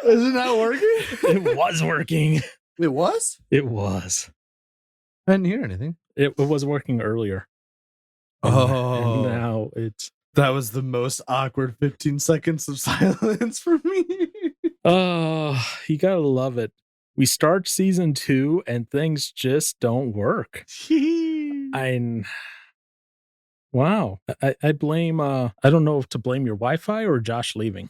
Is it not working? It was working. It was? It was. I didn't hear anything. It was working earlier. Oh. And now it's... That was the most awkward 15 seconds of silence for me. Oh, you gotta love it. We start season 2 and things just don't work. Wow. I blame, I don't know if to blame your Wi-Fi or Josh leaving.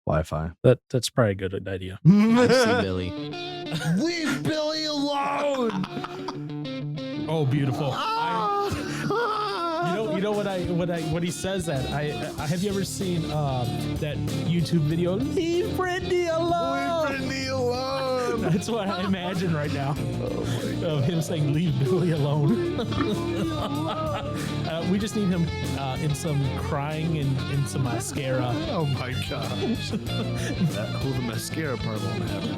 Wi-Fi. That's probably a good idea. I see Billy. Leave Billy alone. Oh, beautiful. You know what he says that I have you ever seen that YouTube video? Leave Brittany alone. Leave Brittany alone. That's what I imagine right now. Of him saying, "Leave Billy alone." We just need him in some crying and in some mascara. Oh my gosh. Well, the mascara part won't happen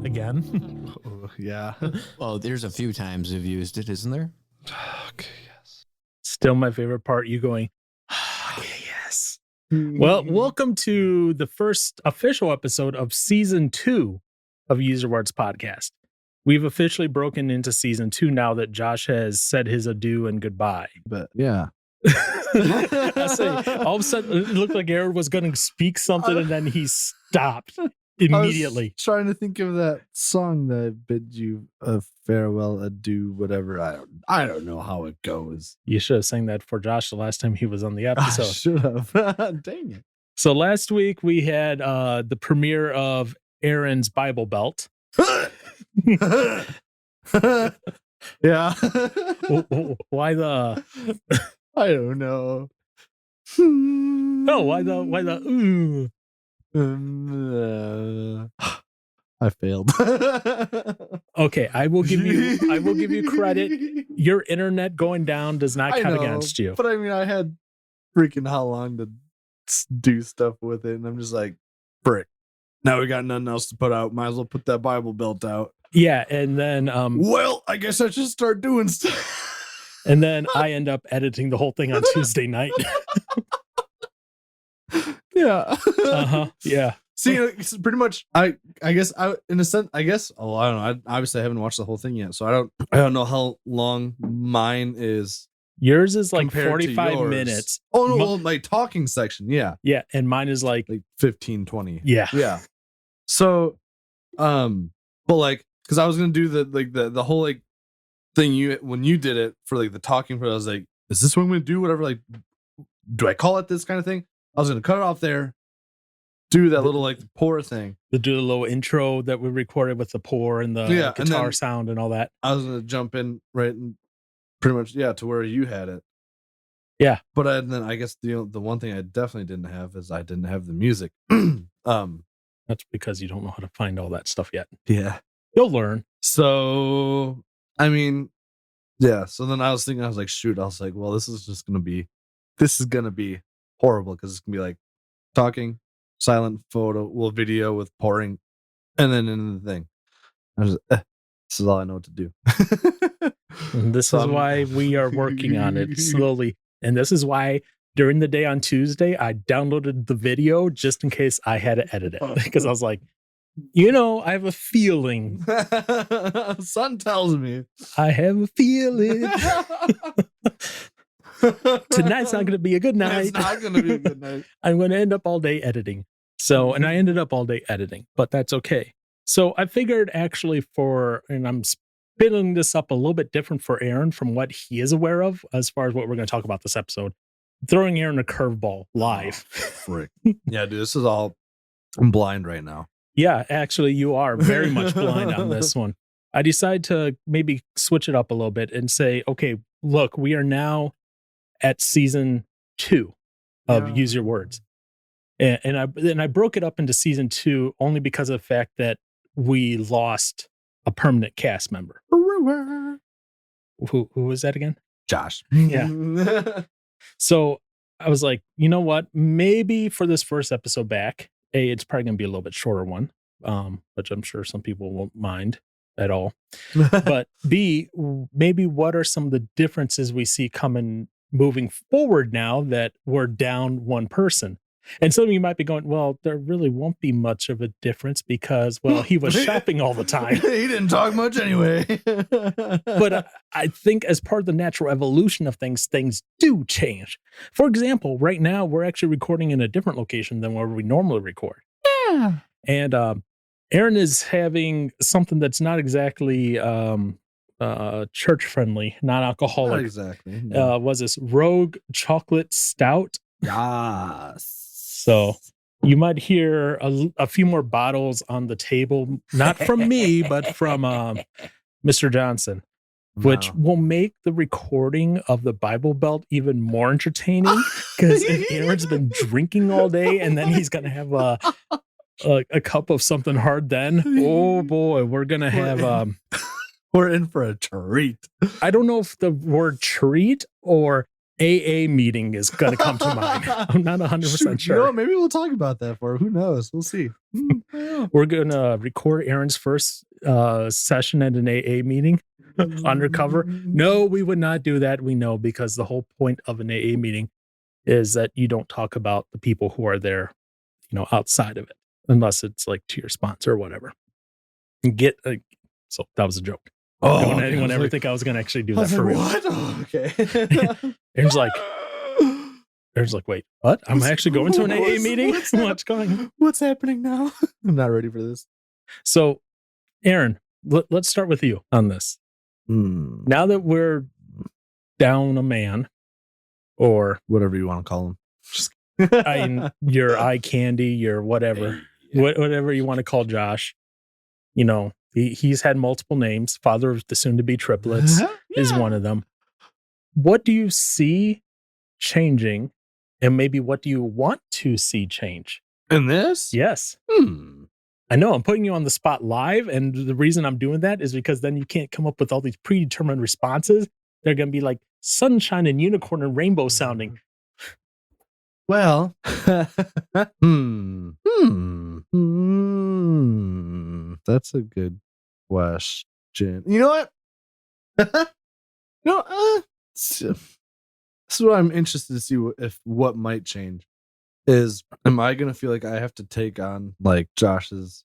Again. Oh, yeah. Well, there's a few times you've used it, isn't there? Okay, yes. Still my favorite part, you going, okay, yes. Well, welcome to the first official episode of season 2 of Use Your Words podcast. We've officially broken into season 2 now that Josh has said his adieu and goodbye. But yeah. I say, all of a sudden, it looked like Aaron was going to speak something and then he stopped immediately. I was trying to think of that song that bid you a farewell, adieu, whatever. I don't know how it goes. You should have sang that for Josh the last time he was on the I episode. should have. Dang it. So last week we had the premiere of Aaron's Bible Belt. Yeah. Why the? I don't know. No, why the? Ooh. I failed. Okay, I will give you credit. Your internet going down does not count against you. But I mean, I had freaking how long to do stuff with it, and I'm just like, frick. Now we got nothing else to put out. Might as well put that Bible Belt out. Yeah, and then well, I guess I should start doing stuff. And then I end up editing the whole thing on Tuesday night. Yeah. Yeah. See, it's pretty much. I guess in a sense. I guess. Oh, I don't know. Obviously, I haven't watched the whole thing yet, so I don't know how long mine is. Yours is like compared to 45 yours. minutes. Oh no, well, my talking section, yeah, and mine is like 15, 20. Yeah. So, but like, because I was gonna do the whole like thing when you did it for like the talking for, I was like, is this what I'm gonna do? Whatever, like, do I call it this kind of thing? I was gonna cut it off there, do that little like pour thing, to do a little intro that we recorded with the pour and the guitar and then sound and all that. I was gonna jump in right and pretty much to where you had it. Yeah, but then I guess the one thing I definitely didn't have is I didn't have the music. That's because you don't know how to find all that stuff yet. Yeah, you'll learn. So I mean, yeah. So then I was thinking, I was like, shoot. I was like, well, this is gonna be horrible because it's gonna be like talking, silent video with pouring, and then in the thing. I was this is all I know what to do. And this is why we are working on it slowly. And this is why during the day on Tuesday, I downloaded the video just in case I had to edit it. Because I was like, I have a feeling. Son tells me. I have a feeling. Tonight's not going to be a good night. It's not going to be a good night. I'm going to end up all day editing. So, and I ended up all day editing, but that's okay. So I figured actually and I'm spinning this up a little bit different for Aaron from what he is aware of as far as what we're going to talk about this episode. Throwing Aaron a curveball live. Frick. Yeah, dude, this is all, I'm blind right now. Yeah, actually you are very much blind on this one. I decided to maybe switch it up a little bit and say, okay, look, we are now at season 2 of Use Your Words. And I broke it up into season 2 only because of the fact that we lost a permanent cast member. Who was that again? Josh. Yeah. So I was like, you know what? Maybe for this first episode back, it's probably going to be a little bit shorter one, which I'm sure some people won't mind at all. But B, maybe what are some of the differences we see moving forward now that we're down one person? And some of you might be going, well, there really won't be much of a difference because, well, he was shopping all the time. He didn't talk much anyway. But I think as part of the natural evolution of things, things do change. For example, right now, we're actually recording in a different location than where we normally record. yeah. And Aaron is having something that's not exactly church friendly, non Not alcoholic. exactly. No. Was this Rogue Chocolate Stout? Yes. So you might hear a few more bottles on the table, not from me, but from Mr. Johnson, which Wow. will make the recording of the Bible Belt even more entertaining because if Aaron's been drinking all day and then he's going to have a cup of something hard, then, oh boy, we're going to have, we're in for a treat. I don't know if the word treat or AA meeting is going to come to mind. I'm not 100% Shoot, sure. You know, maybe we'll talk about that for who knows. We'll see. Yeah. We're going to record Aaron's first session at an AA meeting undercover. No, we would not do that. We know because the whole point of an AA meeting is that you don't talk about the people who are there, outside of it, unless it's like to your sponsor or whatever. And so that was a joke. Don't okay. anyone I was ever like- think I was going to actually do I that was for like, real? what? Oh, okay. Aaron's like, wait, what? I'm actually going to an AA meeting? What's What's going on? What's happening now? I'm not ready for this. So, Aaron, let's start with you on this. Now that we're down a man, or Whatever you want to call him. your eye candy, your whatever, whatever you want to call Josh, he's had multiple names. Father of the soon-to-be triplets is one of them. What do you see changing, and maybe what do you want to see change? In this? Yes. I know I'm putting you on the spot live, and the reason I'm doing that is because then you can't come up with all these predetermined responses. They're going to be like sunshine and unicorn and rainbow sounding. Well, that's a good question. You know what? This is what I'm interested to see what might change. Am I gonna feel like I have to take on like Josh's?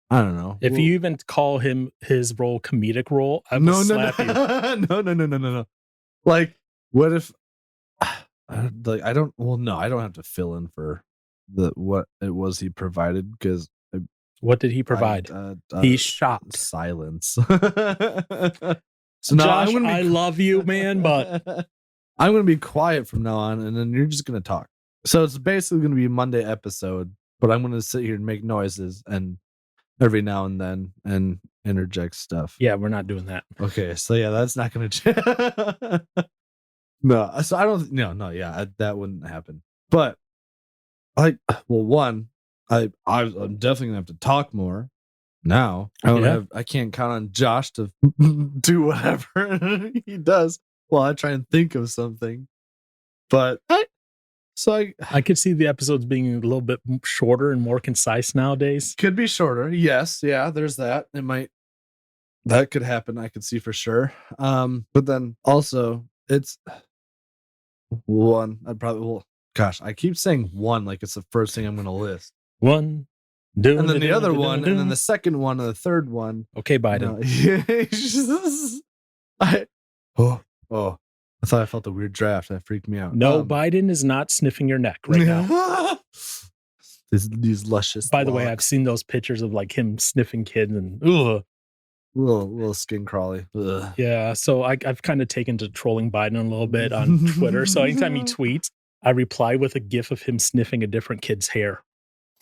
I don't know. If you even call his role comedic role, I will no, slap you. no. Like, what if? Like, I don't. Well, no, I don't have to fill in for what it was he provided because What did he provide? He shopped. Silence. So now Josh, I'm gonna I love you, man, but I'm gonna be quiet from now on, and then you're just gonna talk. So it's basically gonna be a Monday episode, but I'm gonna sit here and make noises and every now and then and interject stuff. yeah, we're not doing that. Okay, so yeah, that's not gonna change. No, so I don't. No, yeah, that wouldn't happen. But I'm definitely gonna have to talk more now. I can't count on Josh to do whatever he does while I try and think of something. But I could see the episodes being a little bit shorter and more concise nowadays. could be shorter. Yes, yeah, there's that. That could happen. I could see for sure. But then also it's one. Gosh, I keep saying one like it's the first thing I'm going to list. One, And then the other one, and then the second one, and the third one. Okay, Biden. I thought I felt a weird draft. That freaked me out. No, Biden is not sniffing your neck right now. these luscious. By the way, I've locks. seen those pictures of like him sniffing kids and ugh. little skin crawly. Ugh. Yeah. So I've kind of taken to trolling Biden a little bit on Twitter. So anytime he tweets, I reply with a gif of him sniffing a different kid's hair.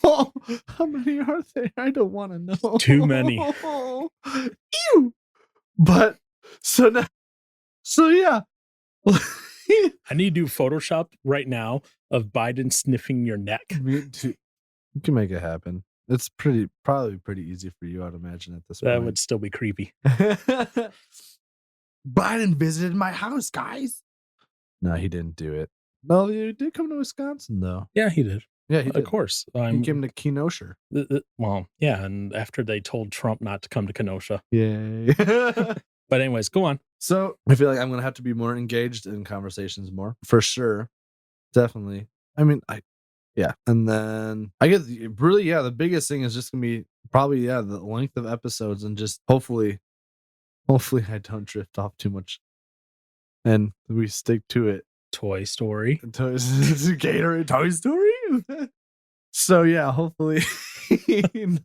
Oh, how many are there? I don't want to know. Too many. Ew. But so yeah. I need to do Photoshop right now of Biden sniffing your neck. You can make it happen. It's probably pretty easy for you, I'd imagine, at this That point. would still be creepy. Biden visited my house, guys. No, he didn't do it. No, he did come to Wisconsin, though. Yeah, he did. Yeah, he Of did. course. He came to Kenosha. Well, yeah. And after they told Trump not to come to Kenosha. Yay. But anyways, go on. So I feel like I'm going to have to be more engaged in conversations more. For sure. Definitely. I mean, Yeah. And then I guess really, yeah, the biggest thing is just gonna be probably, yeah, the length of episodes and just hopefully I don't drift off too much and we stick to it. Toy Story. Gatorade Toy Story. So yeah, hopefully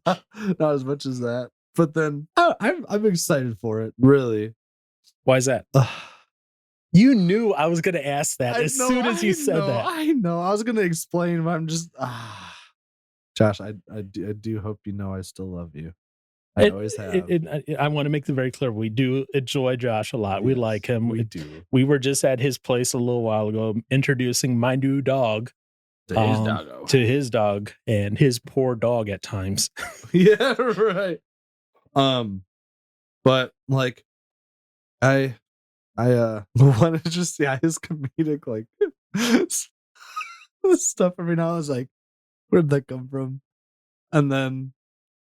not as much as that. But then I'm excited for it. Really. Why is that? You knew I was going to ask that as soon as you said that. I know. I was gonna explain, but I'm just Josh, I do hope you know I still love you. I always have. I want to make it very clear. We do enjoy Josh a lot. We Yes, like him. We do. We were just at his place a little while ago introducing my new dog to his dog and his poor dog at times. Yeah, right. But like I want to just his comedic like stuff every now and then. I was like, where'd that come from? And then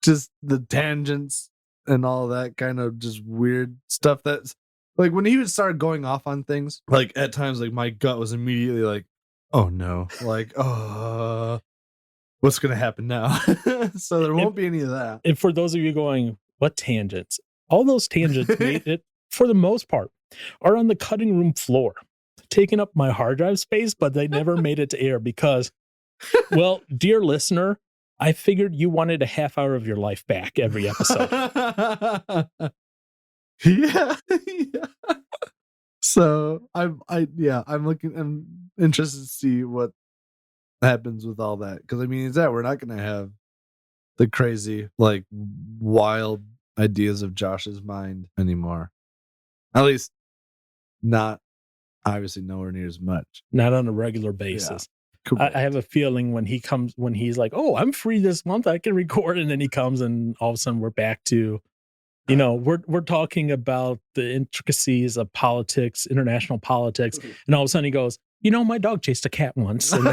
just the tangents and all that kind of just weird stuff that's like when he would start going off on things, like at times like my gut was immediately like, oh no, like what's gonna happen now? So there won't be any of that. And for those of you going, what tangents? All those tangents made it, for the most part, are on the cutting room floor, taking up my hard drive space, but they never made it to air because, well, dear listener, I figured you wanted a half hour of your life back every episode. Yeah. So I'm interested to see what happens with all that. Because I mean, is that we're not gonna have the crazy, like wild ideas of Josh's mind anymore. At least not obviously nowhere near as much. Not on a regular basis. Correct. I have a feeling when he's like, oh, I'm free this month, I can record. And then he comes and all of a sudden we're back to, we're talking about the intricacies of politics, international politics. And all of a sudden he goes, my dog chased a cat once. And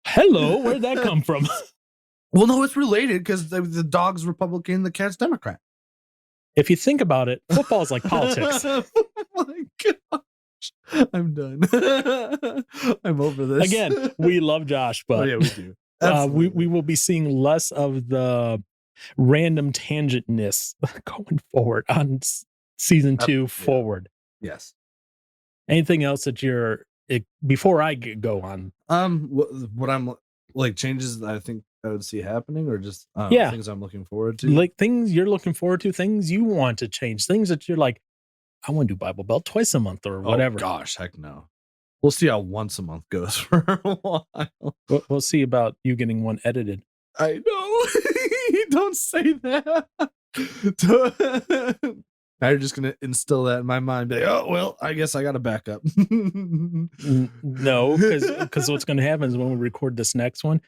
hello, where'd that come from? Well, no, it's related because the dog's Republican, the cat's Democrat. If you think about it, football is like politics. Oh my gosh. I'm done. I'm over this. Again, we love Josh, but we do. We will be seeing less of the random tangentness going forward on season 2 forward. Yes. Anything else that before I go on? What I'm like changes that I think I would see happening, or just things I'm looking forward to, like things you're looking forward to, things you want to change, things that you're like, I want to do Bible Belt twice a month or whatever. Oh, gosh, heck no. We'll see how once a month goes for a while. We'll see about you getting one edited. I know. Don't say that. Now you're just gonna instill that in my mind. Be like, oh well, I guess I got to back up. No, because what's going to happen is when we record this next one,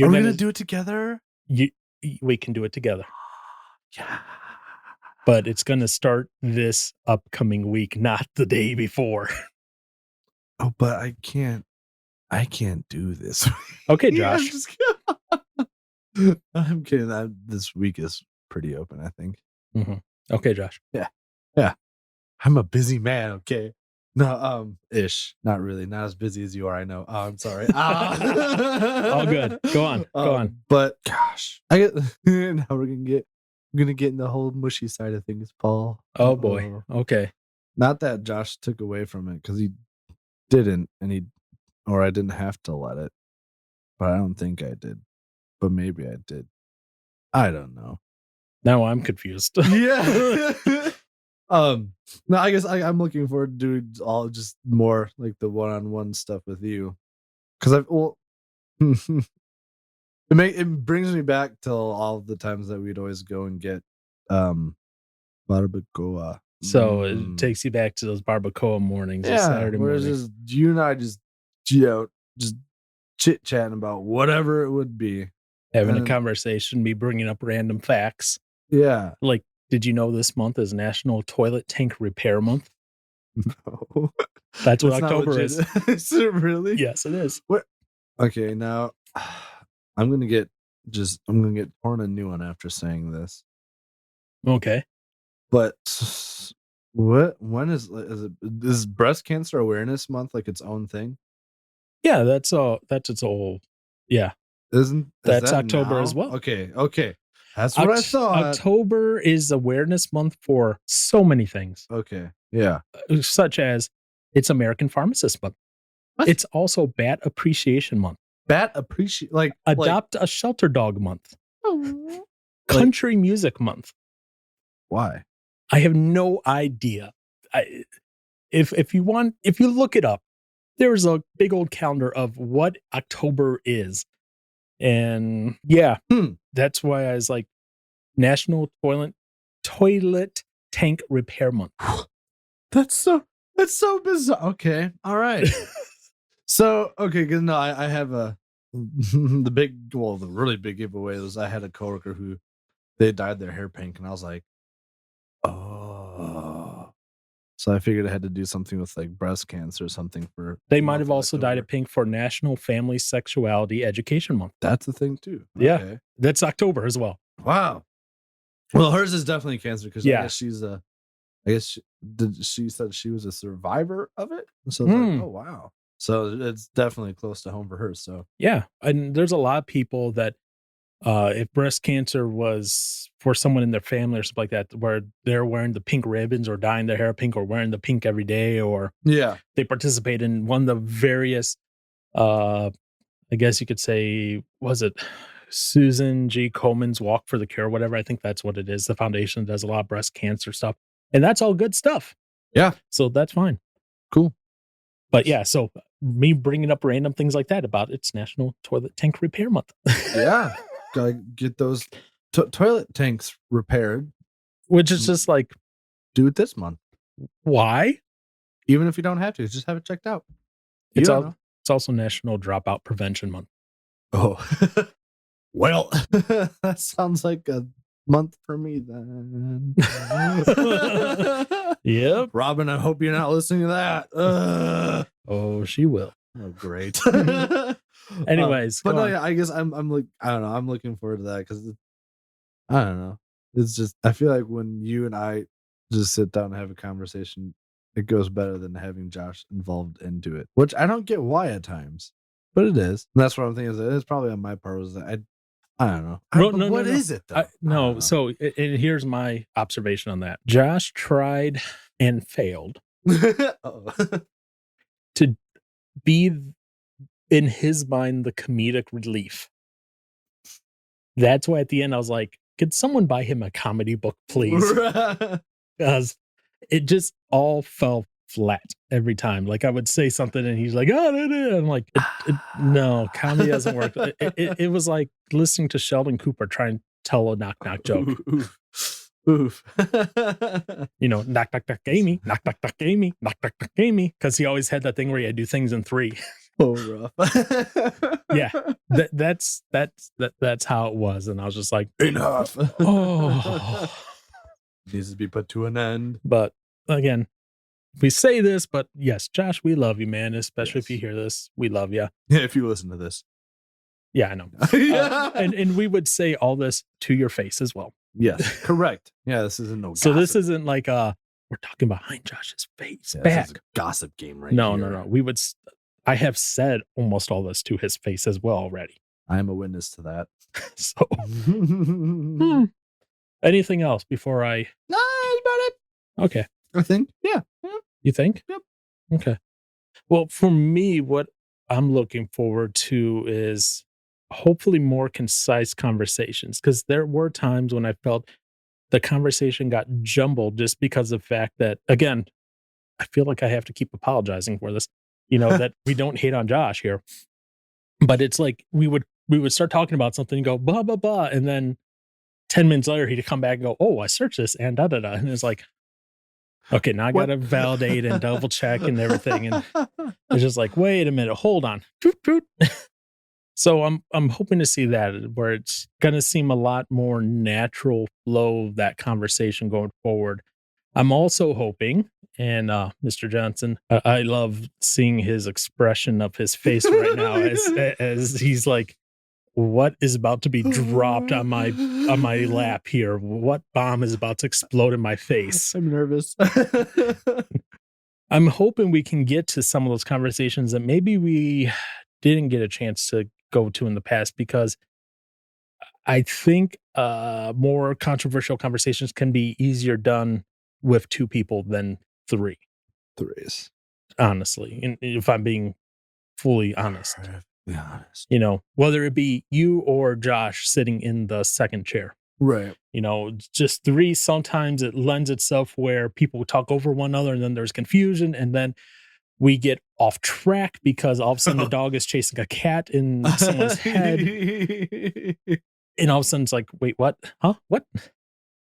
are we gonna do it together? We can do it together. Yeah. But it's going to start this upcoming week, not the day before. Oh, but I can't do this. Okay, Josh. I'm kidding. This week is pretty open, I think. Mm-hmm. Okay, Josh. Yeah. I'm a busy man. Okay. No, ish. Not really. Not as busy as you are. I know. I'm sorry. All good. Go on. But gosh, now we're gonna get in the whole mushy side of things, Paul. Oh boy. Okay. Not that Josh took away from it because he didn't, or I didn't have to let it, but I don't think I did. But maybe I did. I don't know. Now I'm confused. Yeah. No, I guess I'm looking forward to doing all just more like the one-on-one stuff with you, because it brings me back to all the times that we'd always go and get barbacoa. So it takes you back to those barbacoa mornings. Yeah, Saturday where morning. just you and I just chit chatting about whatever it would be, having a conversation, me bringing up random facts. Yeah, like, did you know this month is National Toilet Tank Repair Month? No, that's what October is. Is it really? Yes, it is. What? Okay, now I'm gonna get torn a new one after saying this. Okay, but what? When is breast cancer awareness month like its own thing? Yeah, that's its whole. Yeah, Is That's that October as now? well. Okay. That's what I thought. October is awareness month for so many things, Okay. Yeah. such as it's American Pharmacist Month. What? It's also Bat Appreciation Month, Bat appreciate Adopt a Shelter Dog Month, like Country Music Month. why? I have no idea. If you look it up, there's a big old calendar of what October is. And yeah, that's why I was like, National Toilet Tank Repair Month. That's so bizarre. Okay. All right. So okay, because no, I have the really big giveaway was I had a coworker who they dyed their hair pink, and I was like, oh. So I figured I had to do something with like breast cancer or something for. They the might month have of also dyed it October. pink for National Family Sexuality Education Month. That's the thing too. Yeah. Okay. That's October as well. Wow. Well, hers is definitely cancer because Yeah. I guess she's a. I guess she said she was a survivor of it, and so I was like, oh wow. So it's definitely close to home for her. So Yeah. And there's a lot of people that if breast cancer was for someone in their family or something like that, where they're wearing the pink ribbons or dyeing their hair pink or wearing the pink every day, or yeah, they participate in one of the various, I guess you could say, was it Susan G. Komen's Walk for the Cure, whatever. I think that's what it is. The foundation does a lot of breast cancer stuff, and that's all good stuff. Yeah. So that's fine. Cool. But yeah, so me bringing up random things like that about it's National Toilet Tank Repair Month. Yeah. Gotta get those toilet tanks repaired. Which is just like, Do it this month, why? even if you don't have to. Just have it checked out. You It's don't all, know. it's also National Dropout Prevention Month. Oh, well, that sounds like a month for me then. Yep. Robin, I hope you're not listening to that. Oh, she will. Oh, great. Anyways, but go no, on. yeah, I guess I'm like, I don't know. I'm looking forward to that because I don't know. It's just I feel like when you and I just sit down and have a conversation, it goes better than having Josh involved into it, which I don't get why at times, but it is. And that's what I'm thinking. Is it's probably on my part. Was that I don't know. What is it though? No. So and here's my observation on that. Josh tried and failed Oh. to be, in his mind, the comedic relief. That's why at the end I was like, could someone buy him a comedy book, please? Because it just all fell flat every time. Like I would say something and he's like, oh, no. I'm like, no, comedy doesn't work. It was like listening to Sheldon Cooper try and tell a knock knock joke. Oof. You know, knock knock knock Amy, knock knock knock Amy, knock knock knock Amy, because he always had that thing where he had to do things in three. Oh, rough. Yeah, that's how it was, and I was just like, Enough. oh. Needs to be put to an end. But again, we say this, but yes, Josh, we love you, man. Especially if you Yes. hear this, we love you. Yeah, if you listen to this. Yeah, I know. And we would say all this to your face as well. Yes, correct. Yeah, this isn't no. So this gossip. isn't like we're talking behind Josh's face Yeah, back. this is a gossip game, right? No. here. We would. I have said almost all this to his face as well already. I am a witness to that. So anything else before I? No, that's about it. Okay. I think. Yeah. You think? Yep. Okay. Well, for me, what I'm looking forward to is hopefully more concise conversations, because there were times when I felt the conversation got jumbled just because of the fact that, again, I feel like I have to keep apologizing for this, that we don't hate on Josh here. But it's like we would start talking about something and go, blah, blah, blah. And then 10 minutes later, he'd come back and go, oh, I searched this and da, da, da. And it's like, okay, now I got to validate and double check and everything. And it's just like, wait a minute, hold on. So I'm hoping to see that, where it's going to seem a lot more natural flow of that conversation going forward. I'm also hoping, and Mr. Johnson, I love seeing his expression of his face right now as he's like, what is about to be dropped on my lap here? What bomb is about to explode in my face? I'm nervous. I'm hoping we can get to some of those conversations that maybe we didn't get a chance to go to in the past, because I think more controversial conversations can be easier done with two people than three, Threes. honestly. And if I'm being fully honest, Be honest. you know, whether it be you or Josh sitting in the second chair. Right. You know, just three, sometimes it lends itself where people talk over one another and then there's confusion, and then we get off track because all of a sudden the dog is chasing a cat in someone's head, and all of a sudden it's like, wait, what? Huh? What?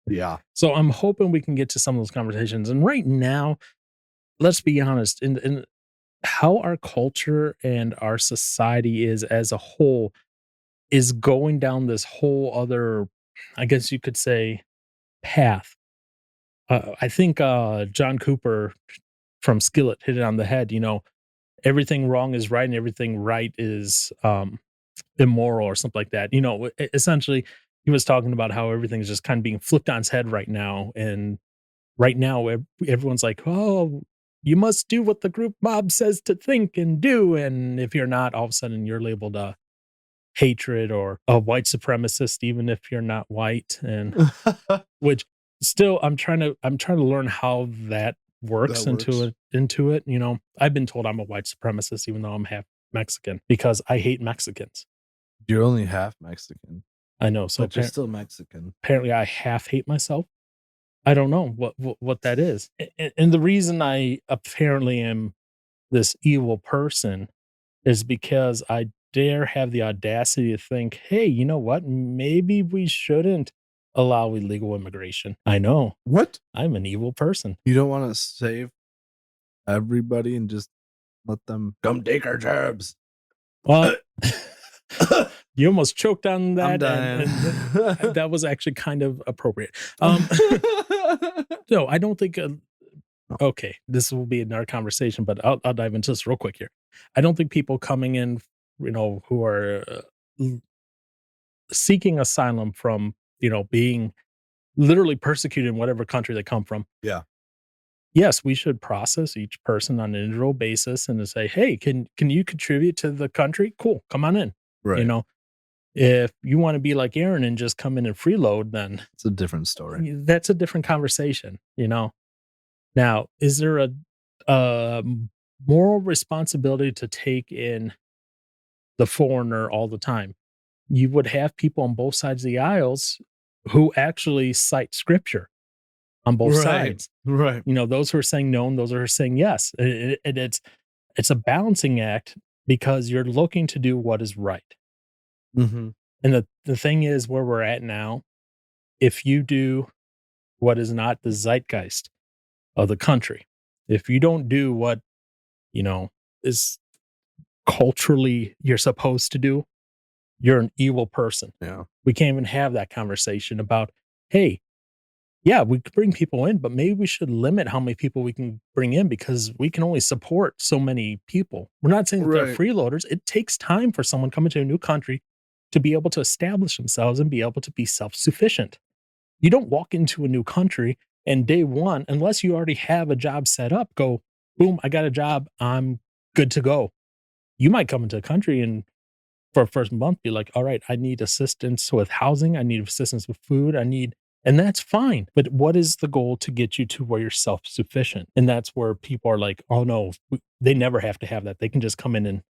Yeah. So I'm hoping we can get to some of those conversations. And right now, let's be honest, in how our culture and our society is as a whole is going down this whole other, I guess you could say, path. I think John Cooper from Skillet hit it on the head. You know, everything wrong is right and everything right is immoral or something like that. You know, essentially, he was talking about how everything's just kind of being flipped on its head right now. And right now, everyone's like, oh, you must do what the group mob says to think and do. And if you're not, all of a sudden you're labeled a hatred or a white supremacist, even if you're not white. And which still, I'm trying to learn how that works into it. You know, I've been told I'm a white supremacist, even though I'm half Mexican, because I hate Mexicans. You're only half Mexican. I know. So But you're still Mexican. apparently I half hate myself. I don't know what that is. And the reason I apparently am this evil person is because I dare have the audacity to think, hey, you know what? Maybe we shouldn't allow illegal immigration. I know. What? I'm an evil person. You don't want to save everybody and just let them come take our jobs? Well, you almost choked on that. I'm dying. And that was actually kind of appropriate. No, I don't think. Okay, this will be another conversation, but I'll dive into this real quick here. I don't think people coming in, you know, who are seeking asylum from, you know, being literally persecuted in whatever country they come from. Yeah. Yes, we should process each person on an individual basis and to say, hey, can you contribute to the country? Cool, come on in. Right. You know, if you want to be like Aaron and just come in and freeload, then It's a different story. that's a different conversation, you know. Now, is there a moral responsibility to take in the foreigner all the time? You would have people on both sides of the aisles who actually cite scripture on both sides. Right. You know, those who are saying no and those who are saying yes. And it's a balancing act because you're looking to do what is right. Mm-hmm. And the thing is, where we're at now, if you do what is not the zeitgeist of the country, if you don't do what, you know, is culturally you're supposed to do, you're an evil person. Yeah. We can't even have that conversation about, hey, yeah, we could bring people in, but maybe we should limit how many people we can bring in because we can only support so many people. We're not saying that they're Right. freeloaders. It takes time for someone coming to a new country to be able to establish themselves and be able to be self-sufficient. You don't walk into a new country and day one, unless you already have a job set up, go, boom, I got a job, I'm good to go. You might come into a country and for a first month be like, all right, I need assistance with housing, I need assistance with food, and that's fine. But what is the goal to get you to where you're self-sufficient? And that's where people are like, oh no, they never have to have that. They can just come in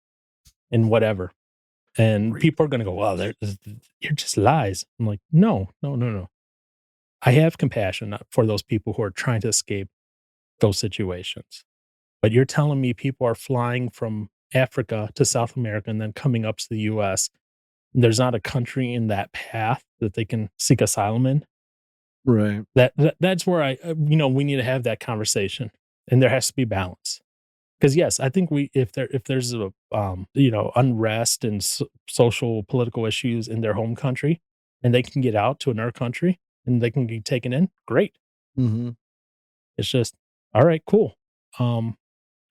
and whatever. And people are going to go, well, you're just lies. I'm like, no. I have compassion for those people who are trying to escape those situations. But you're telling me people are flying from Africa to South America and then coming up to the US. And there's not a country in that path that they can seek asylum in. Right. That's where we need to have that conversation, and there has to be balance. Because yes, I think if there's a unrest and social political issues in their home country, and they can get out to another country and they can be taken in, great. Mm-hmm. It's just all right, cool. How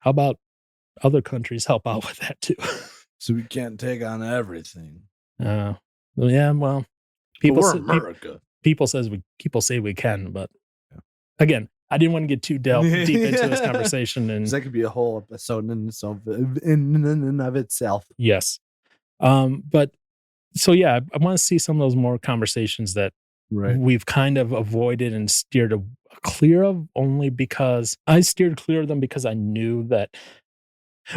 about other countries help out with that too? So we can't take on everything. Yeah, well, But we're America. people say we can, but again, I didn't want to get too deep into this conversation. 'Cause And that could be a whole episode in and of itself. yes. But so yeah, I want to see some of those more conversations that Right. we've kind of avoided and steered clear of, only because I steered clear of them because I knew that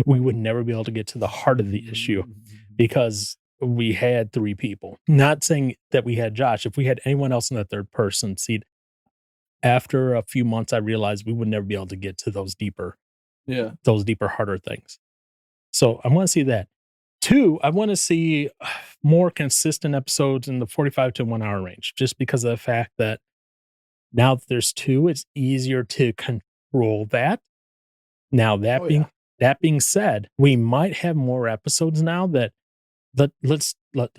we would never be able to get to the heart of the issue because we had 3 people. Not saying that we had Josh. If we had anyone else in that third person seat, after a few months, I realized we would never be able to get to those deeper, Yeah. harder things. So I want to see that. 2, I want to see more consistent episodes in the 45 to 1 hour range, just because of the fact that now that there's 2, it's easier to control that. Now that being said, we might have more episodes now that let's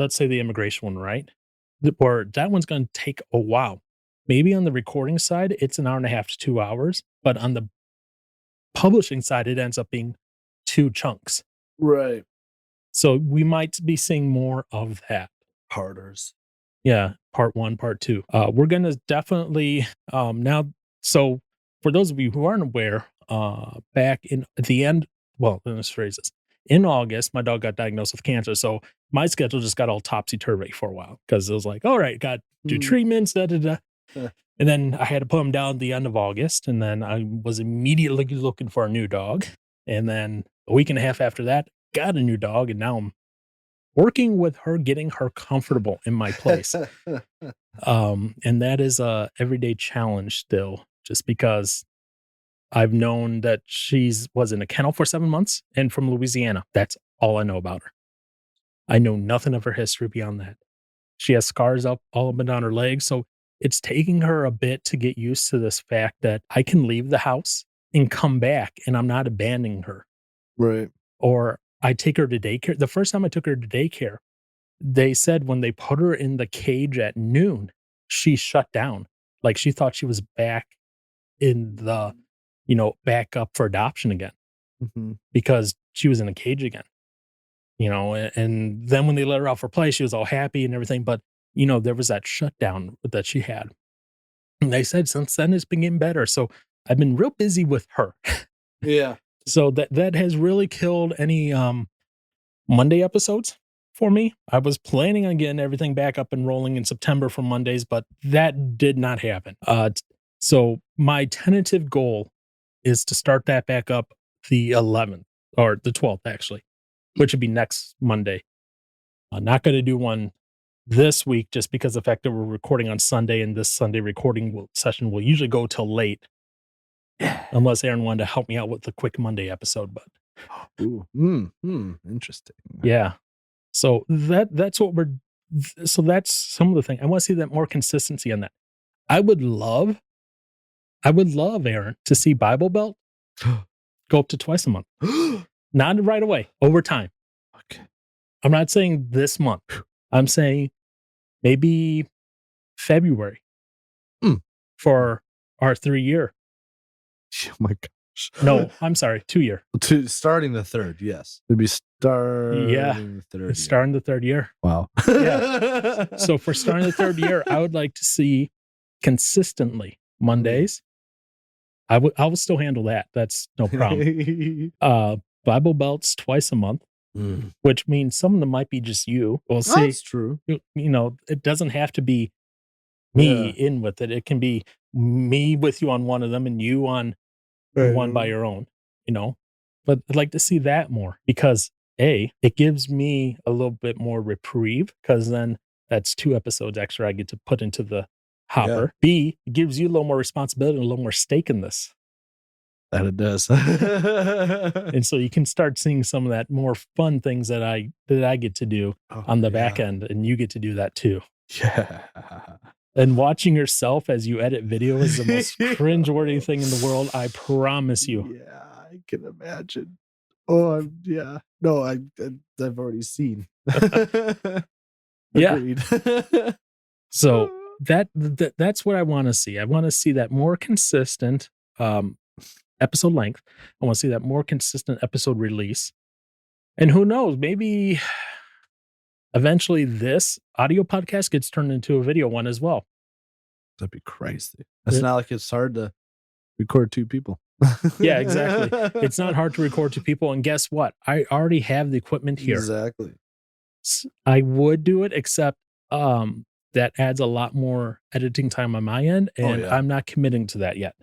say the immigration one, right? Or that one's going to take a while. Maybe on the recording side, it's an hour and a half to 2 hours, but on the publishing side, it ends up being 2 chunks. Right. So we might be seeing more of that. Parters. Yeah, part 1, part 2. We're going to definitely now. So for those of you who aren't aware, back at the end, well, let me phrase this. In August, my dog got diagnosed with cancer. So my schedule just got all topsy-turvy for a while because it was like, all right, got to do treatments, And then I had to put him down at the end of August. And then I was immediately looking for a new dog. And then a week and a half after that, got a new dog. And now I'm working with her, getting her comfortable in my place. And that is a everyday challenge still, just because I've known that was in a kennel for 7 months and from Louisiana. That's all I know about her. I know nothing of her history beyond that. She has scars all up and down her legs. So it's taking her a bit to get used to this fact that I can leave the house and come back and I'm not abandoning her. Right. Or I take her to daycare. The first time I took her to daycare, they said when they put her in the cage at noon, she shut down. Like she thought she was back in the, back up for adoption again because she was in a cage again. And then when they let her out for play, she was all happy and everything. But, there was that shutdown that she had. And they said since then it's been getting better. So I've been real busy with her. Yeah. So that has really killed any Monday episodes for me. I was planning on getting everything back up and rolling in September for Mondays, but that did not happen. So my tentative goal is to start that back up the 11th or the 12th, actually, which would be next Monday. I'm not going to do one this week just because of the fact that we're recording on Sunday, and this Sunday recording session will usually go till late. Unless Aaron wanted to help me out with the quick Monday episode, but interesting. Yeah. So that's what that's some of the thing. I want to see that more consistency on that. I would love, Aaron, to see Bible Belt go up to twice a month. Not right away, over time. Okay. I'm not saying this month. I'm saying maybe February for our 3-year. Oh my gosh. No, I'm sorry, 2-year. Starting the 3rd, yes. It'd be starting the 3rd. It's starting the 3rd year. Wow. Yeah. So for starting the 3rd year, I would like to see consistently Mondays. I will still handle that. That's no problem. Bible Belts twice a month, which means some of them might be just you. We'll see. That's true. It doesn't have to be me in with it. It can be me with you on one of them and you on one by your own, but I'd like to see that more because A, it gives me a little bit more reprieve because then that's 2 episodes extra I get to put into the hopper. Yeah. B, it gives you a little more responsibility and a little more stake in this. That it does. And so you can start seeing some of that more fun things that I get to do on the back end, and you get to do that too. Yeah. And watching yourself as you edit video is the most cringeworthy thing in the world. I promise you. Yeah, I can imagine. Oh, yeah. No, I've already seen. Yeah. So that's what I want to see. I want to see that more consistent episode length. I want to see that more consistent episode release. And who knows, maybe eventually this audio podcast gets turned into a video one as well. That'd be crazy. It's not like it's hard to record 2 people. Yeah, exactly. It's not hard to record 2 people. And guess what? I already have the equipment here. Exactly. I would do it, except that adds a lot more editing time on my end, and yeah. I'm not committing to that yet.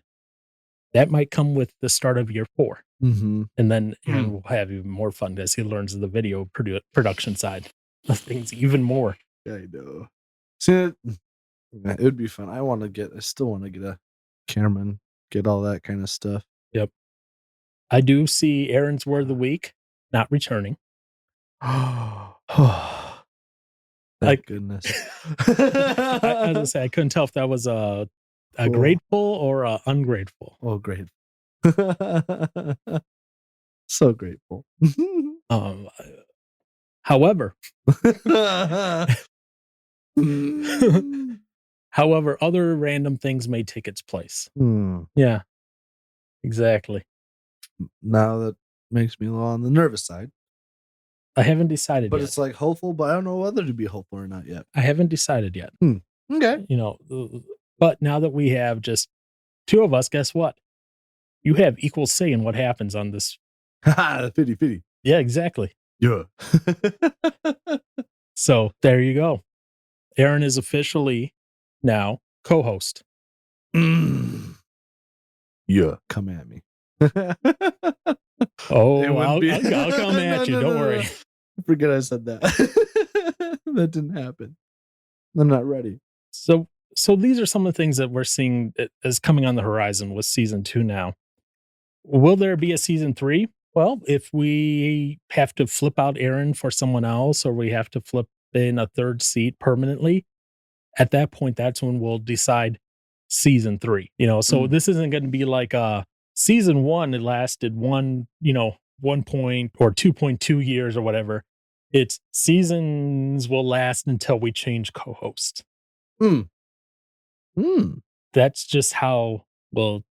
That might come with the start of year 4. Mm-hmm. And then Aaron will have even more fun as he learns the video production side of things even more. Yeah, I know. See, it would be fun. I still want to get a camera and get all that kind of stuff. Yep. I do see Aaron's Word of the Week not returning. Thank goodness. I was gonna say, I couldn't tell if that was a grateful or a ungrateful. Oh, grateful. So grateful. However, other random things may take its place. Yeah, exactly. Now that makes me a little on the nervous side. I haven't decided But yet. it's like hopeful, but I don't know whether to be hopeful or not yet. I haven't decided yet. Okay. You know, but now that we have just 2 of us, guess what? You have equal say in what happens on this. 50-50. Yeah, exactly. Yeah. So there you go. Aaron is officially now co-host. Yeah. Come at me. Oh, It wouldn't be- I'll come at you. No, Don't no, worry. no. I forget I said that. That didn't happen. I'm not ready. So these are some of the things that we're seeing as coming on the horizon with season 2 now. Will there be a season 3? Well, if we have to flip out Aaron for someone else, or we have to flip in a 3rd seat permanently, at that point, that's when we'll decide season 3. You know, so this isn't going to be like season 1. It lasted 1 point or 2.2 years or whatever. It's seasons will last until we change co-host. That's just how we'll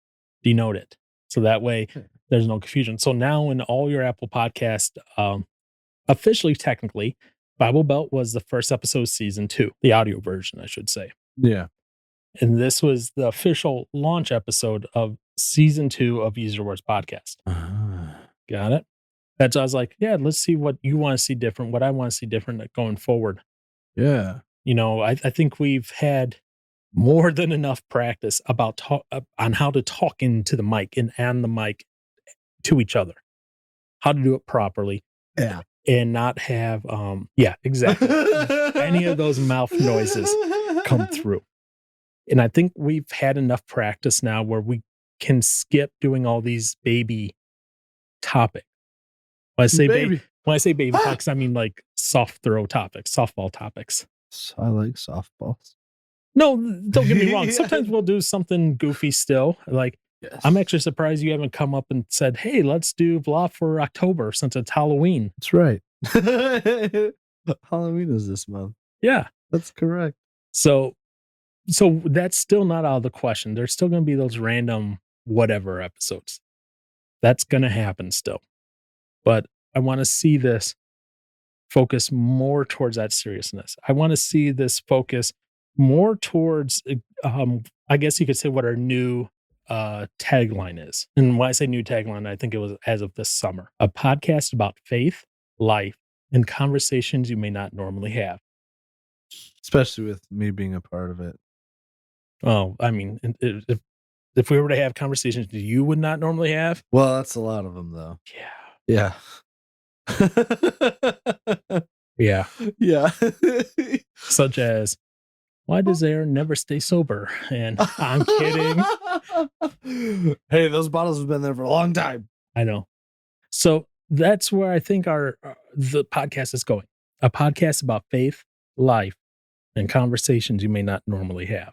denote it. So that way there's no confusion. So now in all your Apple Podcast, officially, technically, Bible Belt was the first episode of season 2, the audio version, I should say. Yeah. And this was the official launch episode of season 2 of Use Your Words podcast. Got it? That's, I was like, yeah, let's see what you want to see different, what I want to see different going forward. Yeah. You know, I think we've had more than enough practice about on how to talk into the mic and on the mic to each other, how to do it properly. Yeah. And not have, exactly, any of those mouth noises come through. And I think we've had enough practice now where we can skip doing all these baby topics. When I say baby topics, I mean like soft throw topics, softball topics. I like softballs. No, don't get me wrong. Sometimes we'll do something goofy still. Like, Yes. I'm actually surprised you haven't come up and said, hey, let's do blah for October since it's Halloween. That's right. Halloween is this month. Yeah. That's correct. So that's still not out of the question. There's still going to be those random whatever episodes. That's going to happen still. But I want to see this focus more towards that seriousness. I want to see this focus more towards, I guess you could say what our new tagline is. And when I say new tagline, I think it was as of this summer. A podcast about faith, life, and conversations you may not normally have. Especially with me being a part of it. Oh, I mean, if we were to have conversations that you would not normally have. Well, that's a lot of them, though. Yeah. Yeah. Yeah. Such as, why does Aaron never stay sober? And I'm kidding. Hey, those bottles have been there for a long time. I know. So that's where I think the podcast is going. A podcast about faith, life, and conversations you may not normally have.